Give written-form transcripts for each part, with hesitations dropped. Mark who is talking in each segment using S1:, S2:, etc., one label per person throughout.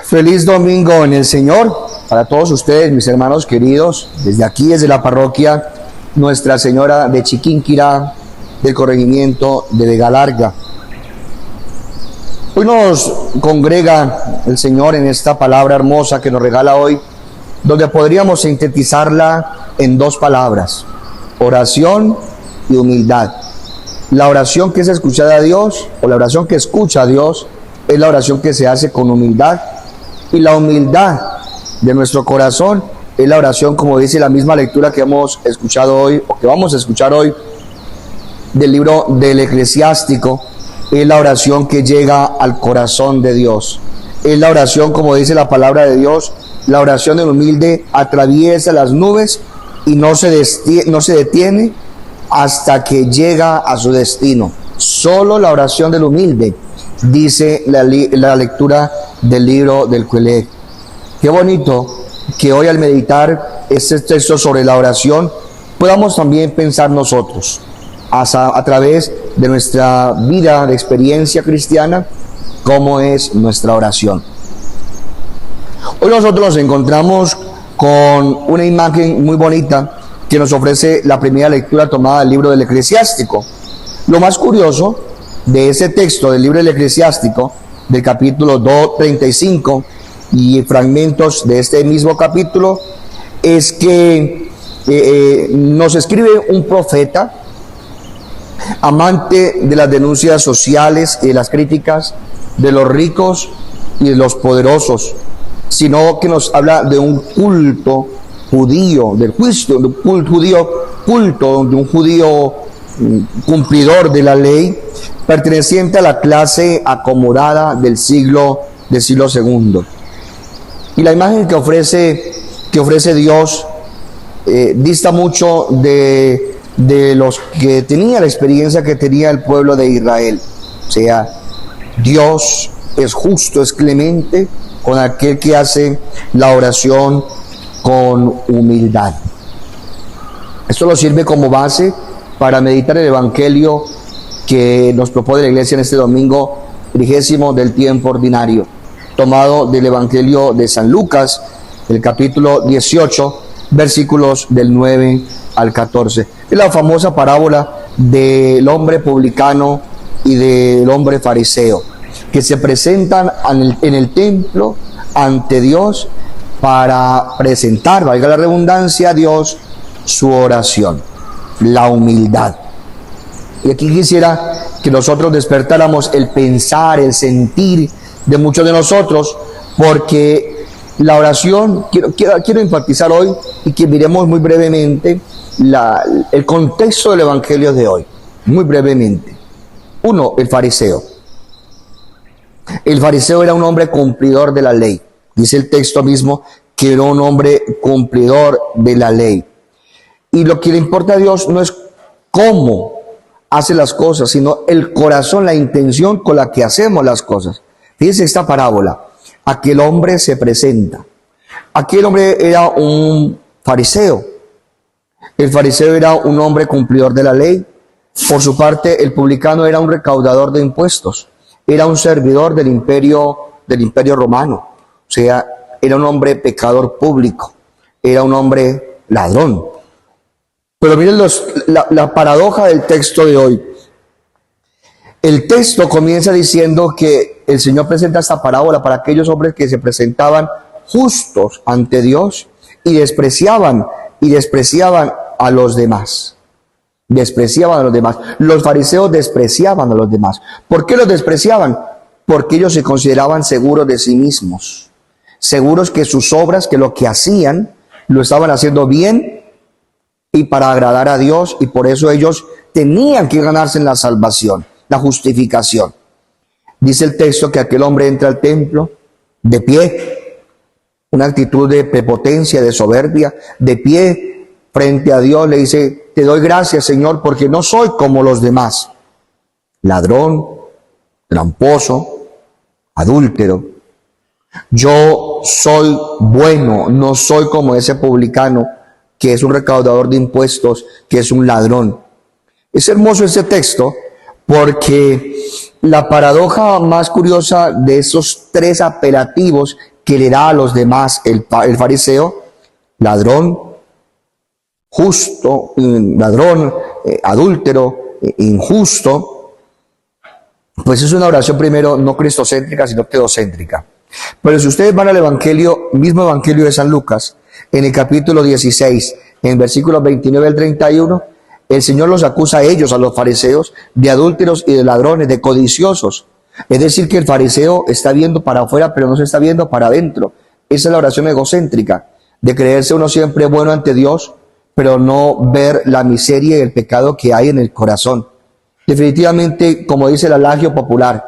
S1: Feliz domingo en el Señor para todos ustedes, mis hermanos queridos, desde aquí, desde la parroquia Nuestra Señora de Chiquinquirá, del corregimiento de Vega Larga. Hoy nos congrega el Señor en esta palabra hermosa que nos regala hoy, donde podríamos sintetizarla en dos palabras: oración y humildad. La oración que es escuchada a Dios, o la oración que escucha a Dios, es la oración que se hace con humildad. Y la humildad de nuestro corazón es la oración, como dice la misma lectura que hemos escuchado hoy, o que vamos a escuchar hoy, del libro del Eclesiástico. Es la oración que llega al corazón de Dios. Es la oración, como dice la palabra de Dios, la oración del humilde atraviesa las nubes y no se detiene hasta que llega a su destino. Solo la oración del humilde, dice la lectura del libro del Quelec. Qué bonito que hoy, al meditar este texto sobre la oración, podamos también pensar nosotros a través de nuestra vida de experiencia cristiana, cómo es nuestra oración. Hoy nosotros nos encontramos con una imagen muy bonita que nos ofrece la primera lectura tomada del libro del Eclesiástico. Lo más curioso de ese texto del libro del Eclesiástico, del capítulo 35 y fragmentos de este mismo capítulo, es que nos escribe un profeta, amante de las denuncias sociales y de las críticas de los ricos y de los poderosos, sino que nos habla de un culto judío, del juicio, de un culto de un judío cumplidor de la ley, perteneciente a la clase acomodada del siglo II. Y la imagen que ofrece Dios dista mucho de los que tenía la experiencia que tenía el pueblo de Israel. O sea, Dios es justo, es clemente con aquel que hace la oración con humildad. Esto nos sirve como base para meditar el Evangelio que nos propone la Iglesia en este domingo 30 del tiempo ordinario, tomado del Evangelio de San Lucas, el capítulo 18, versículos del 9 al 14. Es la famosa parábola del hombre publicano y del hombre fariseo, que se presentan en el templo ante Dios para presentar, valga la redundancia, a Dios su oración, la humildad. Y aquí quisiera que nosotros despertáramos el pensar, el sentir de muchos de nosotros, porque la oración, quiero enfatizar hoy y que miremos muy brevemente el contexto del Evangelio de hoy, muy brevemente. Uno, el fariseo. El fariseo era un hombre cumplidor de la ley. Dice el texto mismo que era un hombre cumplidor de la ley. Y lo que le importa a Dios no es cómo hace las cosas, sino el corazón, la intención con la que hacemos las cosas. Fíjense esta parábola. Aquel hombre se presenta. Aquel hombre era un fariseo. El fariseo era un hombre cumplidor de la ley. Por su parte, el publicano era un recaudador de impuestos. Era un servidor del imperio romano. O sea, era un hombre pecador público. Era un hombre ladrón. Pero miren la paradoja del texto de hoy. El texto comienza diciendo que el Señor presenta esta parábola para aquellos hombres que se presentaban justos ante Dios y despreciaban a los demás. Despreciaban a los demás. Los fariseos despreciaban a los demás. ¿Por qué los despreciaban? Porque ellos se consideraban seguros de sí mismos. Seguros que sus obras, que lo que hacían, lo estaban haciendo bien y para agradar a Dios, y por eso ellos tenían que ganarse la salvación, la justificación. Dice el texto que aquel hombre entra al templo de pie, una actitud de prepotencia, de soberbia, de pie frente a Dios, le dice: te doy gracias, Señor, porque no soy como los demás, ladrón, tramposo, adúltero. Yo soy bueno, no soy como ese publicano que es un recaudador de impuestos, que es un ladrón. Es hermoso ese texto porque la paradoja más curiosa de esos tres apelativos que le da a los demás el fariseo, ladrón, justo, ladrón, adúltero, injusto, pues es una oración primero no cristocéntrica, sino teocéntrica. Pero si ustedes van al Evangelio, mismo Evangelio de San Lucas, en el capítulo 16, en versículos 29 al 31, el Señor los acusa a ellos, a los fariseos, de adúlteros y de ladrones, de codiciosos. Es decir, que el fariseo está viendo para afuera, pero no se está viendo para adentro. Esa es la oración egocéntrica, de creerse uno siempre bueno ante Dios, pero no ver la miseria y el pecado que hay en el corazón. Definitivamente, como dice el adagio popular,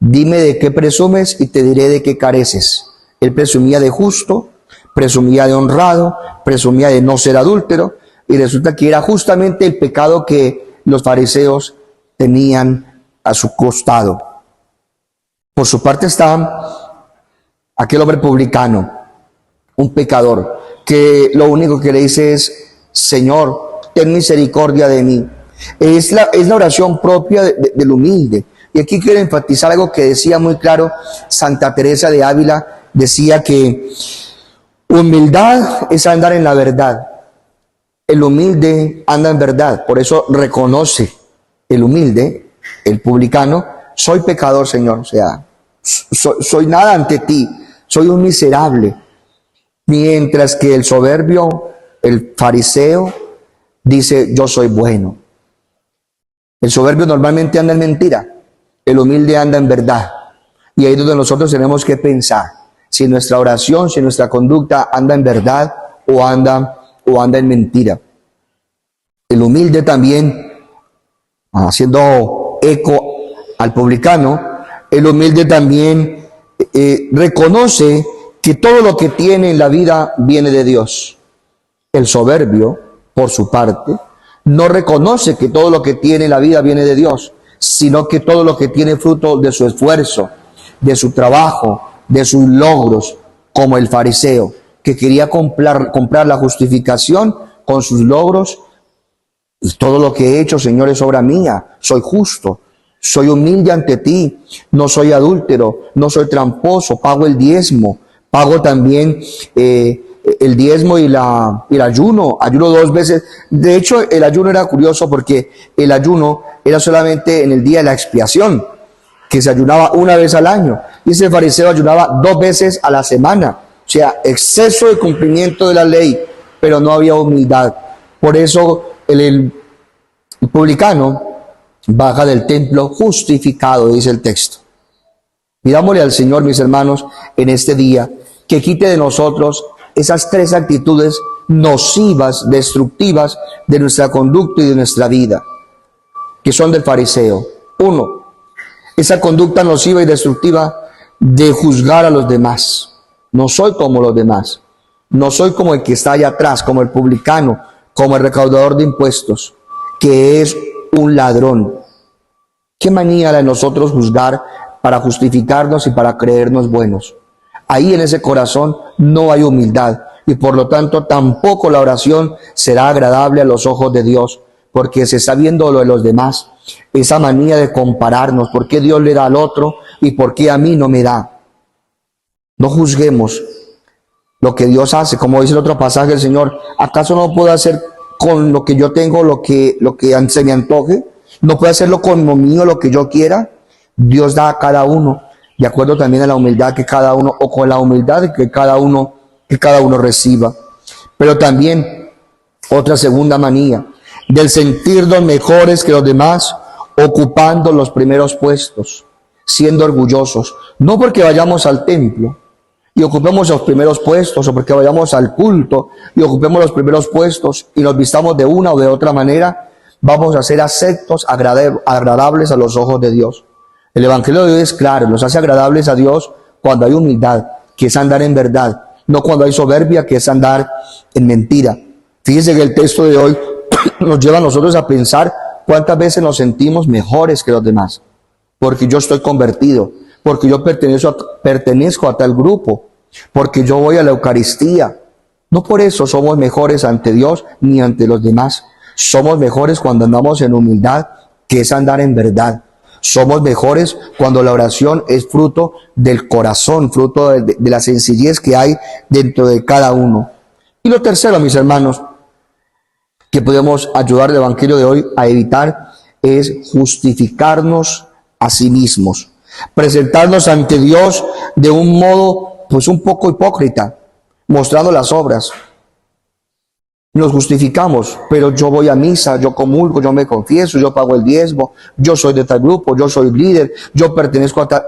S1: dime de qué presumes y te diré de qué careces. Él presumía de justo, presumía de honrado, presumía de no ser adúltero, y resulta que era justamente el pecado que los fariseos tenían a su costado. Por su parte está aquel hombre publicano, un pecador, que lo único que le dice es: Señor, ten misericordia de mí. Es la oración propia del humilde. Y aquí quiero enfatizar algo que decía muy claro Santa Teresa de Ávila. Decía que humildad es andar en la verdad. El humilde anda en verdad. Por eso reconoce el humilde, el publicano: soy pecador, Señor. O sea, soy nada ante ti. Soy un miserable. Mientras que el soberbio, el fariseo, dice: yo soy bueno. El soberbio normalmente anda en mentira. El humilde anda en verdad. Y ahí es donde nosotros tenemos que pensar si nuestra oración, si nuestra conducta anda en verdad o anda en mentira. El humilde también, haciendo eco al publicano, el humilde también reconoce que todo lo que tiene en la vida viene de Dios. El soberbio, por su parte, no reconoce que todo lo que tiene en la vida viene de Dios, sino que todo lo que tiene fruto de su esfuerzo, de su trabajo, de sus logros, como el fariseo, que quería comprar la justificación con sus logros. Y todo lo que he hecho, Señor, es obra mía. Soy justo, soy humilde ante ti, no soy adúltero, no soy tramposo, pago el diezmo, pago también el diezmo y el ayuno 2 veces. De hecho, el ayuno era curioso porque el ayuno era solamente en el día de la expiación, que se ayunaba una vez al año. Y ese fariseo ayunaba 2 veces a la semana. O sea, exceso de cumplimiento de la ley, pero no había humildad. Por eso el publicano baja del templo justificado, dice el texto. Pidámosle al Señor, mis hermanos, en este día, que quite de nosotros esas 3 actitudes nocivas, destructivas de nuestra conducta y de nuestra vida, que son del fariseo. 1, esa conducta nociva y destructiva de juzgar a los demás. No soy como los demás. No soy como el que está allá atrás, como el publicano, como el recaudador de impuestos, que es un ladrón. Qué manía la de nosotros juzgar para justificarnos y para creernos buenos. Ahí en ese corazón no hay humildad y por lo tanto tampoco la oración será agradable a los ojos de Dios, porque se está viendo lo de los demás, esa manía de compararnos, por qué Dios le da al otro y por qué a mí no me da. No juzguemos lo que Dios hace, como dice el otro pasaje del Señor: ¿acaso no puedo hacer con lo que yo tengo lo que se me antoje? ¿No puedo hacerlo con lo mío, lo que yo quiera? Dios da a cada uno, de acuerdo también a la humildad que cada uno, o con la humildad que cada uno reciba. Pero también otra segunda manía, del sentirnos mejores que los demás, ocupando los primeros puestos, siendo orgullosos, no porque vayamos al templo y ocupemos los primeros puestos, o porque vayamos al culto y ocupemos los primeros puestos y nos vistamos de una o de otra manera, vamos a ser aceptos, agradables a los ojos de Dios. El Evangelio de hoy es claro, nos hace agradables a Dios cuando hay humildad, que es andar en verdad, no cuando hay soberbia, que es andar en mentira. Fíjense que el texto de hoy nos lleva a nosotros a pensar cuántas veces nos sentimos mejores que los demás, porque yo estoy convertido, porque yo pertenezco a tal grupo, porque yo voy a la Eucaristía. No por eso somos mejores ante Dios ni ante los demás. Somos mejores cuando andamos en humildad, que es andar en verdad. Somos mejores cuando la oración es fruto del corazón, fruto de la sencillez que hay dentro de cada uno. Y lo tercero, mis hermanos, que podemos ayudar al Evangelio de hoy a evitar es justificarnos a sí mismos, presentarnos ante Dios de un modo pues un poco hipócrita, mostrando las obras. Nos justificamos, pero yo voy a misa, yo comulgo, yo me confieso, yo pago el diezmo, yo soy de tal grupo, yo soy líder, yo pertenezco a tal...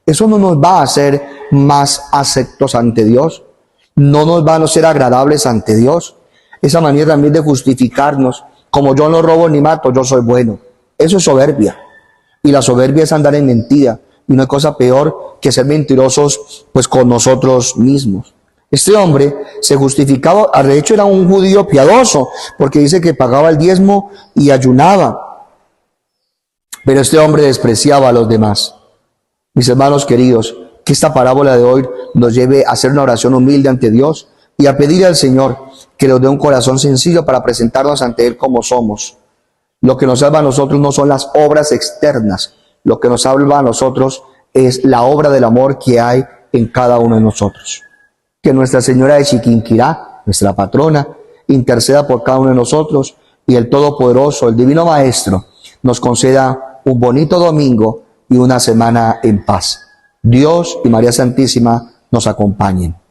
S1: Eso no nos va a hacer más aceptos ante Dios, no nos van a ser agradables ante Dios. Esa manera también de justificarnos, como yo no robo ni mato, yo soy bueno. Eso es soberbia. Y la soberbia es andar en mentira. Y no hay cosa peor que ser mentirosos pues con nosotros mismos. Este hombre se justificaba, de hecho era un judío piadoso, porque dice que pagaba el diezmo y ayunaba. Pero este hombre despreciaba a los demás. Mis hermanos queridos, que esta parábola de hoy nos lleve a hacer una oración humilde ante Dios y a pedir al Señor que nos dé un corazón sencillo para presentarnos ante Él como somos. Lo que nos salva a nosotros no son las obras externas, lo que nos salva a nosotros es la obra del amor que hay en cada uno de nosotros. Que Nuestra Señora de Chiquinquirá, nuestra patrona, interceda por cada uno de nosotros y el Todopoderoso, el Divino Maestro, nos conceda un bonito domingo y una semana en paz. Dios y María Santísima nos acompañen.